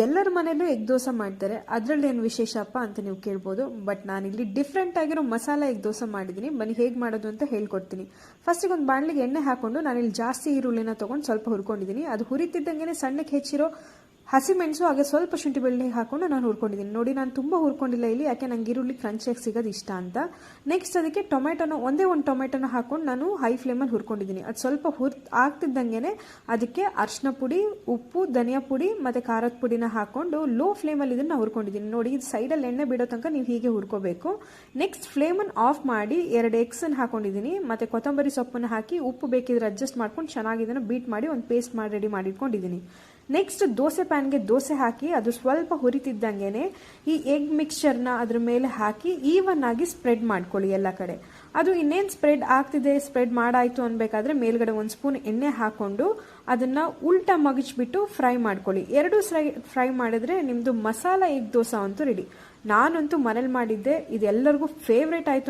ಎಲ್ಲರ ಮನೇಲೂ ಎಗ್ ದೋಸೆ ಮಾಡ್ತಾರೆ, ಅದರಲ್ಲಿ ಏನು ವಿಶೇಷಪ್ಪ ಅಂತ ನೀವು ಕೇಳ್ಬೋದು. ಬಟ್ ನಾನಿಲ್ಲಿ ಡಿಫ್ರೆಂಟ್ ಆಗಿರೋ ಮಸಾಲ ಎಗ್ ದೋಸೆ ಮಾಡಿದ್ದೀನಿ. ಬನ್ನಿ ಹೇಗೆ ಮಾಡೋದು ಅಂತ ಹೇಳ್ಕೊಡ್ತೀನಿ. ಫಸ್ಟಿಗೆ ಒಂದು ಬಾಣಲಿಗೆ ಎಣ್ಣೆ ಹಾಕೊಂಡು ನಾನಿಲ್ಲಿ ಜಾಸ್ತಿ ಈರುಳ್ಳಿನ ತೊಗೊಂಡು ಸ್ವಲ್ಪ ಹುರ್ಕೊಂಡಿದ್ದೀನಿ. ಅದು ಹುರಿತಿದ್ದಂಗೆ ಸಣ್ಣಕ್ಕೆ ಹೆಚ್ಚಿರೋ ಹಸಿಮೆಣಸು ಹಾಗೆ ಸ್ವಲ್ಪ ಶುಂಠಿ ಬೆಳ್ಳುಳ್ಳಿ ಹಾಕೊಂಡು ನಾನು ಹುರ್ಕೊಂಡಿದ್ದೀನಿ. ನೋಡಿ, ನಾನು ತುಂಬ ಹುರ್ಕೊಂಡಿಲ್ಲ ಇಲ್ಲಿ, ಯಾಕೆ ನಂಗೆ ಈರುಳ್ಳಿ ಕ್ರಂಚಿಯಾಗಿ ಸಿಗೋದು ಇಷ್ಟ ಅಂತ. ನೆಕ್ಸ್ಟ್ ಅದಕ್ಕೆ ಒಂದೇ ಒಂದು ಟೊಮೆಟೊನ ಹಾಕೊಂಡು ನಾನು ಹೈ ಫ್ಲೇಮಲ್ಲಿ ಹುರ್ಕೊಂಡಿದ್ದೀನಿ. ಅದು ಸ್ವಲ್ಪ ಆಗ್ತಿದ್ದಂಗೆ ಅದಕ್ಕೆ ಅರಿಶಿನ ಪುಡಿ, ಉಪ್ಪು, ಧನಿಯಾ ಪುಡಿ ಮತ್ತು ಖಾರದ ಪುಡಿನ ಹಾಕೊಂಡು ಲೋ ಫ್ಲೇಮಲ್ಲಿ ಇದನ್ನು ಹುರ್ಕೊಂಡಿದ್ದೀನಿ. ನೋಡಿ, ಇದು ಸೈಡಲ್ಲಿ ಎಣ್ಣೆ ಬಿಡೋ ತನಕ ನೀವು ಹೀಗೆ ಹುರ್ಕೋಬೇಕು. ನೆಕ್ಸ್ಟ್ ಫ್ಲೇಮನ್ನು ಆಫ್ ಮಾಡಿ 2 ಎಗ್ಸನ್ನು ಹಾಕೊಂಡಿದ್ದೀನಿ ಮತ್ತು ಕೊತ್ತಂಬರಿ ಸೊಪ್ಪನ್ನು ಹಾಕಿ ಉಪ್ಪು ಬೇಕಿದ್ರೆ ಅಡ್ಜಸ್ಟ್ ಮಾಡ್ಕೊಂಡು ಚೆನ್ನಾಗಿ ಇದನ್ನು ಬೀಟ್ ಮಾಡಿ ಒಂದು ಪೇಸ್ಟ್ ಮಾಡಿ ರೆಡಿ ಮಾಡಿಟ್ಕೊಂಡಿದ್ದೀನಿ. ನೆಕ್ಸ್ಟ್ ದೋಸೆ ಪ್ಯಾನ್ಗೆ ದೋಸೆ ಹಾಕಿ ಅದು ಸ್ವಲ್ಪ ಹುರಿತಿದ್ದಂಗೆ ಈ ಎಗ್ ಮಿಕ್ಸ್ಚರ್ನ ಅದ್ರ ಮೇಲೆ ಹಾಕಿ ಈವನ್ ಆಗಿ ಸ್ಪ್ರೆಡ್ ಮಾಡ್ಕೊಳ್ಳಿ ಎಲ್ಲ ಕಡೆ. ಅದು ಇನ್ನೇನು ಸ್ಪ್ರೆಡ್ ಆಗ್ತಿದೆ, ಸ್ಪ್ರೆಡ್ ಮಾಡಾಯಿತು ಅನ್ಬೇಕಾದ್ರೆ ಮೇಲ್ಗಡೆ 1 ಸ್ಪೂನ್ ಎಣ್ಣೆ ಹಾಕೊಂಡು ಅದನ್ನು ಉಲ್ಟಾ ಮಗಚ್ಬಿಟ್ಟು ಫ್ರೈ ಮಾಡ್ಕೊಳ್ಳಿ. 2 ಫ್ರೈ ಮಾಡಿದ್ರೆ ನಿಮ್ಮದು ಮಸಾಲ ಎಗ್ ದೋಸೆ ಅಂತೂ ರೆಡಿ. ನಾನಂತೂ ಮನೇಲಿ ಮಾಡಿದ್ದೆ, ಇದೆಲ್ಲರಿಗೂ ಫೇವ್ರೇಟ್ ಆಯಿತು.